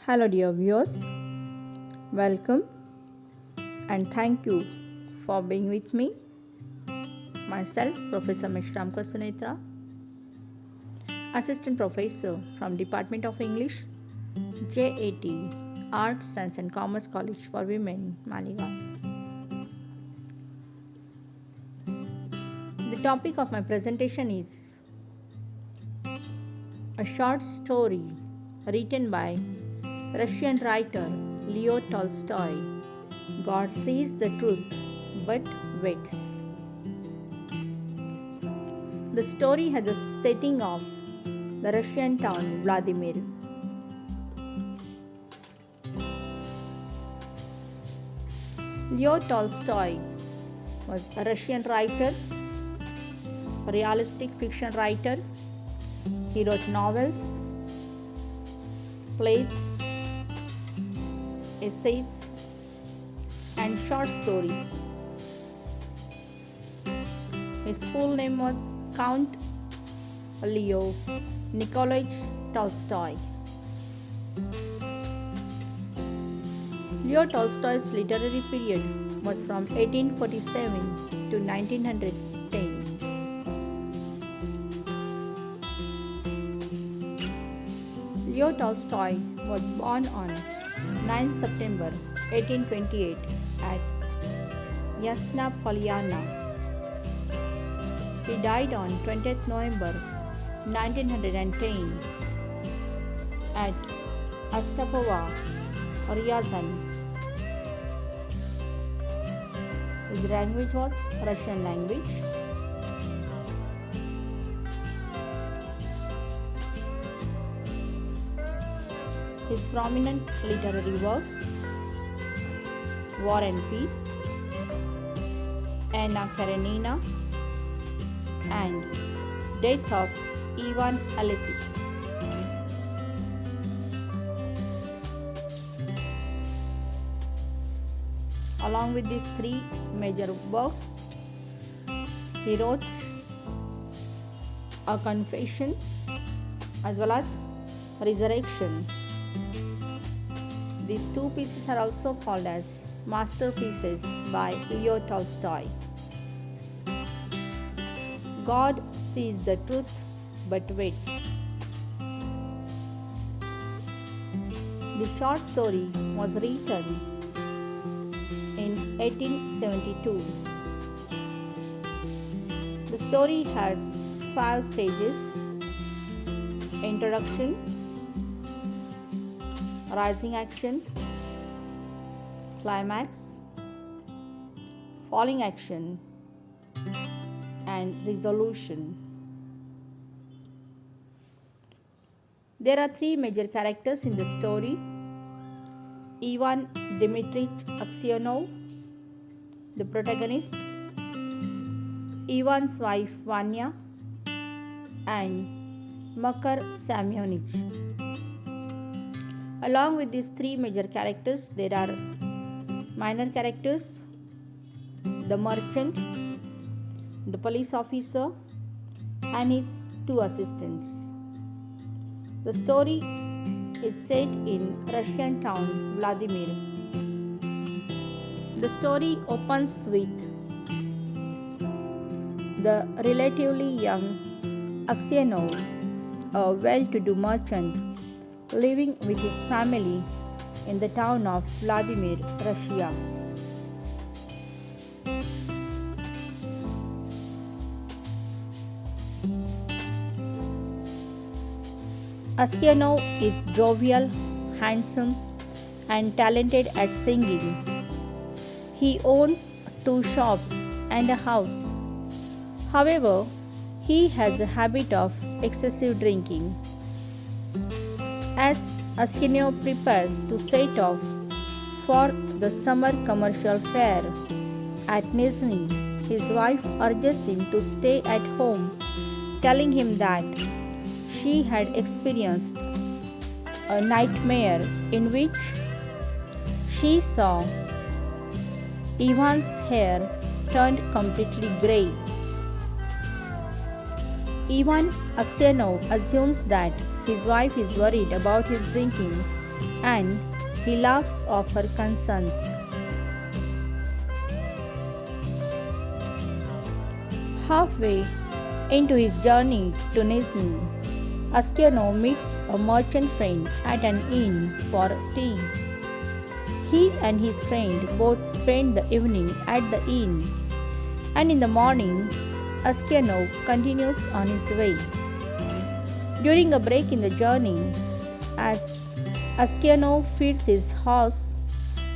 Hello, dear viewers. Welcome and thank you for being with me. Myself, Professor Mishramka Sunetra, Assistant Professor from Department of English, JAT, Arts, Science and Commerce College for Women, Maligaon. The topic of my presentation is a short story written by Russian writer Leo Tolstoy. God sees the truth but waits. The story has a setting of the Russian town Vladimir. Leo Tolstoy was a Russian writer, a realistic fiction writer. He wrote novels, plays, essays, and short stories. His full name was Count Leo Nikolaevich Tolstoy. Leo Tolstoy's literary period was from 1847 to 1910. Leo Tolstoy was born on 9 September 1828 at Yasna Polyana. He died on 20th November 1910 at Astapova, Ryazan. His language was Russian language. His prominent literary works: War and Peace, Anna Karenina, and Death of Ivan Alexeyevich. Along with these three major works, he wrote A Confession as well as Resurrection. These two pieces are also called as masterpieces by Leo Tolstoy. God sees the truth but waits. The short story was written in 1872. The story has 5 stages: introduction, rising action, climax, falling action, and resolution. There are 3 major characters in the story: Ivan Dmitrich Aksionov, the protagonist, Ivan's wife Vanya, and Makar Samyonich. Along with these 3 major characters, there are minor characters: the merchant, the police officer, and his 2 assistants. The story is set in Russian town Vladimir. The story opens with the relatively young Aksionov, a well-to-do merchant, living with his family in the town of Vladimir, Russia. Aksionov is jovial, handsome, and talented at singing. He owns 2 shops and a house. However, he has a habit of excessive drinking. As Aksionov prepares to set off for the summer commercial fair at Nizhny, his wife urges him to stay at home, telling him that she had experienced a nightmare in which she saw Ivan's hair turned completely grey. Ivan Aksionov assumes that his wife is worried about his drinking and he laughs off her concerns. Halfway into his journey to Nizhny, Askanov meets a merchant friend at an inn for tea. He and his friend both spend the evening at the inn, and in the morning, Askanov continues on his way. During a break in the journey, as Askanov feeds his horse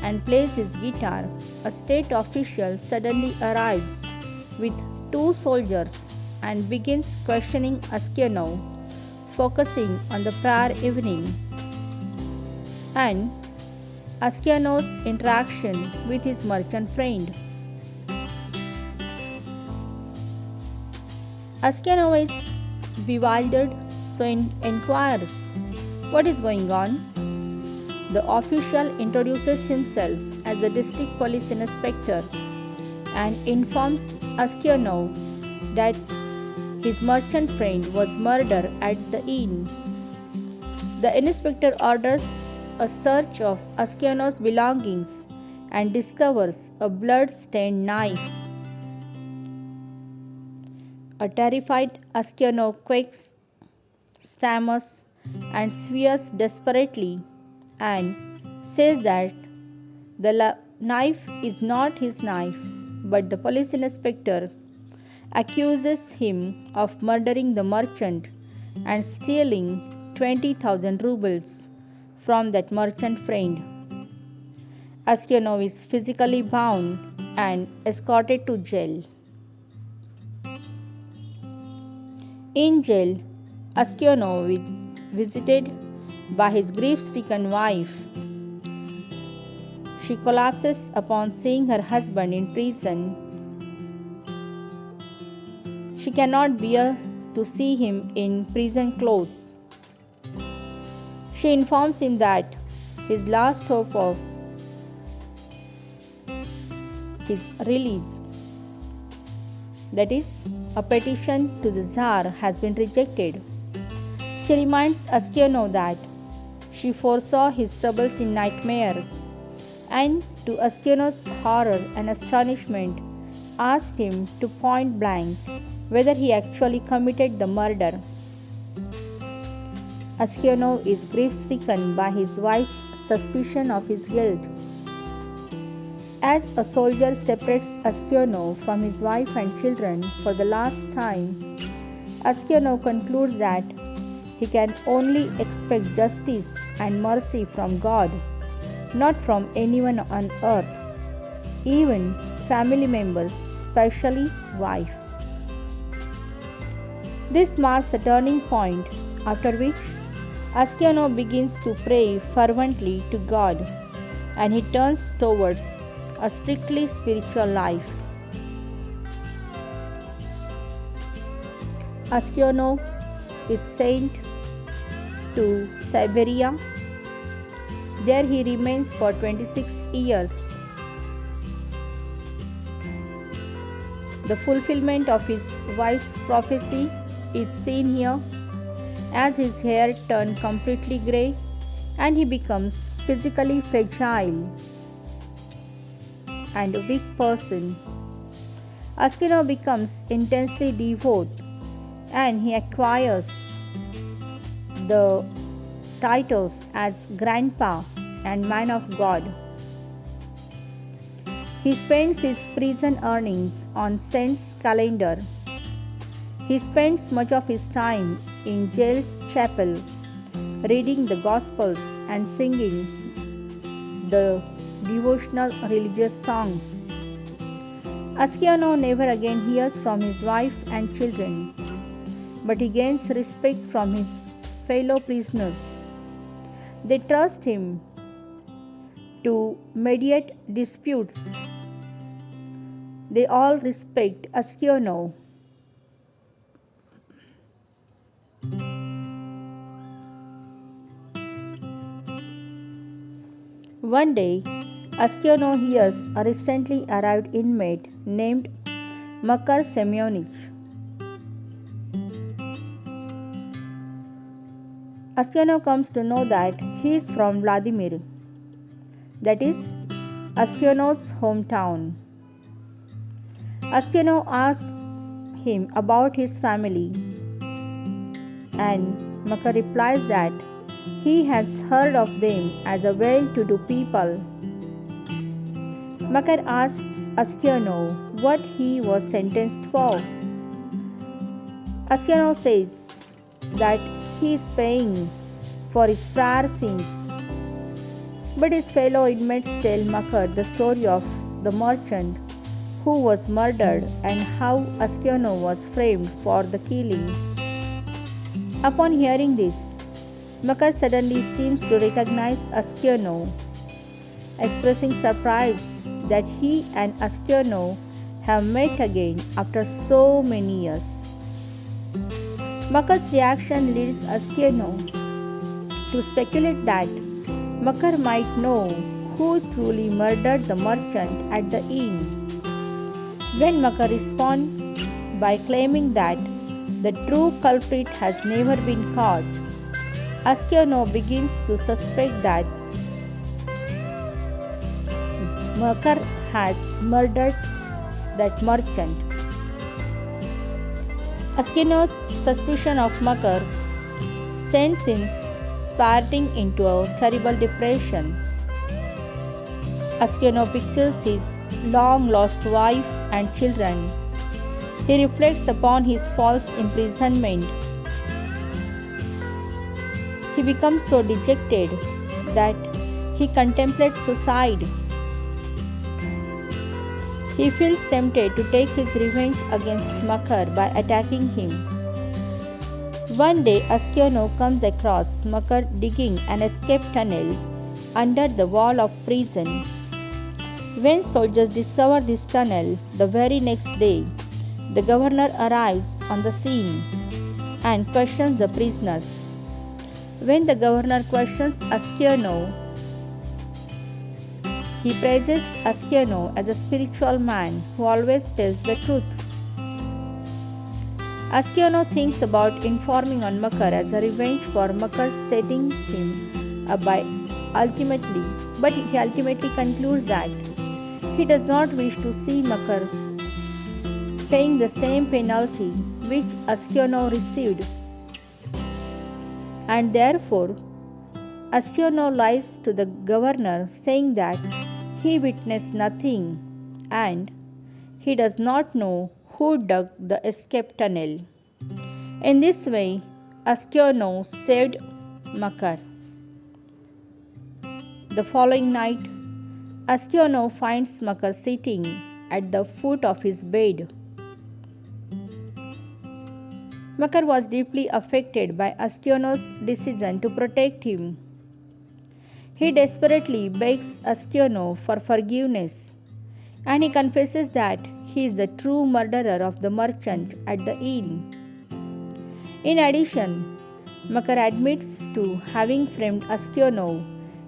and plays his guitar, a state official suddenly arrives with two soldiers and begins questioning Askanov, focusing on the prior evening and Askanov's interaction with his merchant friend. Askanov is bewildered, so inquires what is going on. The official introduces himself as the district police inspector and informs Askanov that his merchant friend was murdered at the inn. The inspector orders a search of Askanov's belongings and discovers a blood-stained knife. A terrified Askanov quakes, stammers, and swears desperately and says that the knife is not his knife, but the police inspector accuses him of murdering the merchant and stealing 20,000 rubles from that merchant friend. Askanov is physically bound and escorted to jail. In jail, Askanov is visited by his grief-stricken wife. She collapses upon seeing her husband in prison. She cannot bear to see him in prison clothes. She informs him that his last hope of his release, that is, a petition to the Tsar, has been rejected. She reminds Askanov that she foresaw his troubles in nightmare, and to Askanov's horror and astonishment, asked him to point blank whether he actually committed the murder. Askanov is grief-stricken by his wife's suspicion of his guilt. As a soldier separates Askanov from his wife and children for the last time, Askanov concludes that he can only expect justice and mercy from God, not from anyone on earth, even family members, especially wife. This marks a turning point, after which Askanov begins to pray fervently to God, and he turns towards a strictly spiritual life. Askanov is sent to Siberia. There he remains for 26 years. The fulfillment of his wife's prophecy is seen here, as his hair turned completely grey and he becomes physically fragile and a weak person. Askanov becomes intensely devout and he acquires the titles as Grandpa and Man of God. He spends his prison earnings on saint's calendar. He spends much of his time in jail's chapel, reading the Gospels and singing the devotional religious songs. Askanov never again hears from his wife and children, but he gains respect from his fellow prisoners. They trust him to mediate disputes. They all respect Askanov. One day, Askanov hears a recently arrived inmate named Makar Semyonich. Askanov comes to know that he is from Vladimir, that is Askanov's hometown. Askanov asks him about his family, and Makar replies that he has heard of them as a well-to-do people. Makar asks Askanov what he was sentenced for. Askanov says that he is paying for his prior sins. But his fellow inmates tell Makar the story of the merchant who was murdered and how Askanov was framed for the killing. Upon hearing this, Makar suddenly seems to recognize Askanov, expressing surprise that he and Askanov have met again after so many years. Makar's reaction leads Askanov to speculate that Makar might know who truly murdered the merchant at the inn. When Makar responds by claiming that the true culprit has never been caught, Askanov begins to suspect that Makar has murdered that merchant. Askanov's suspicion of Makar sends him spiraling into a terrible depression. Askanov pictures his long-lost wife and children. He reflects upon his false imprisonment. He becomes so dejected that he contemplates suicide. He feels tempted to take his revenge against Makar by attacking him. One day, Askanov comes across Makar digging an escape tunnel under the wall of prison. When soldiers discover this tunnel, the very next day, the governor arrives on the scene and questions the prisoners. When the governor questions Askanov, he praises Askanov as a spiritual man who always tells the truth. Askanov thinks about informing on Makar as a revenge for Makar setting him up but he ultimately concludes that he does not wish to see Makar paying the same penalty which Askanov received, and therefore Askanov lies to the governor, saying that he witnessed nothing and he does not know who dug the escape tunnel. In this way, Askanov saved Makar. The following night, Askanov finds Makar sitting at the foot of his bed. Makar was deeply affected by Askanov's decision to protect him. He desperately begs Askanov for forgiveness, and he confesses that he is the true murderer of the merchant at the inn. In addition, Makar admits to having framed Askanov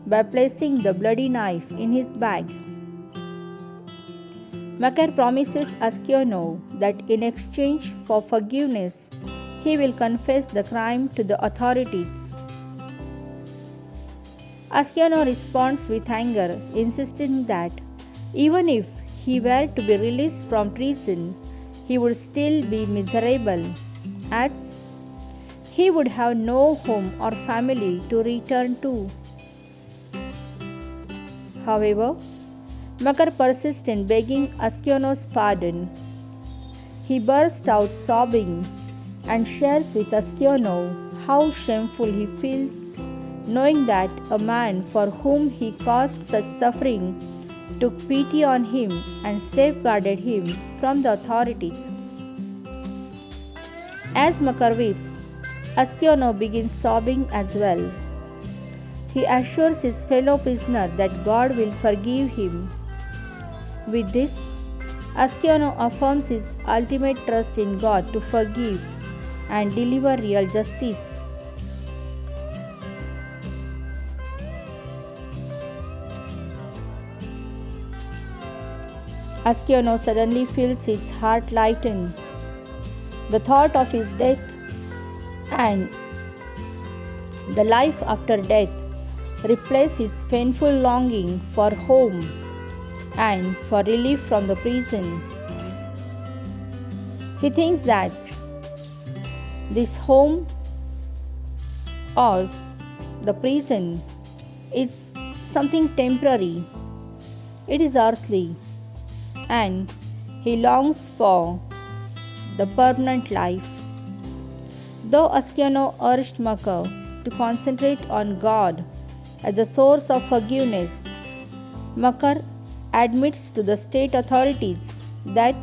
by placing the bloody knife in his bag. Makar promises Askanov that in exchange for forgiveness, he will confess the crime to the authorities. Askanov responds with anger, insisting that even if he were to be released from prison, he would still be miserable, as he would have no home or family to return to. However, Makar persists in begging Askanov's pardon. He bursts out sobbing and shares with Askanov how shameful he feels, knowing that a man for whom he caused such suffering took pity on him and safeguarded him from the authorities. As Makar weeps, Askanov begins sobbing as well. He assures his fellow prisoner that God will forgive him. With this, Askanov affirms his ultimate trust in God to forgive and deliver real justice. Askanov suddenly feels his heart lighten. The thought of his death and the life after death replace his painful longing for home and for relief from the prison. He thinks that this home or the prison is something temporary, it is earthly, and he longs for the permanent life. Though Ascanio urged Makar to concentrate on God as the source of forgiveness, Makar admits to the state authorities that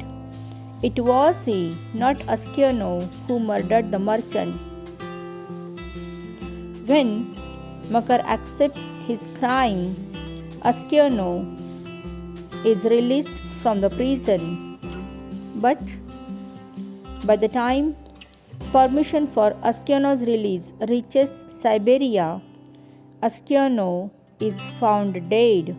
it was he, not Ascanio, who murdered the merchant. When Makar accepts his crime, Ascanio is released from the prison. But by the time permission for Ascanio's release reaches Siberia, Ascanio is found dead.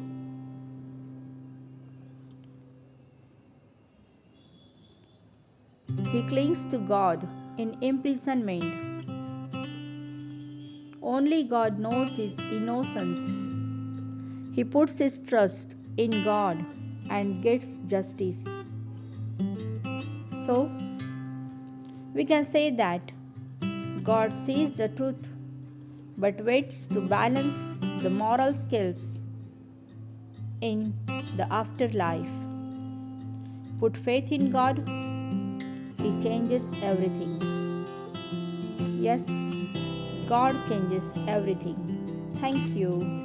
He clings to God in imprisonment. Only God knows his innocence. He puts his trust in God and gets justice. So, we can say that God sees the truth but waits to balance the moral scales in the afterlife. Put faith in God, He changes everything. Yes, God changes everything. Thank you.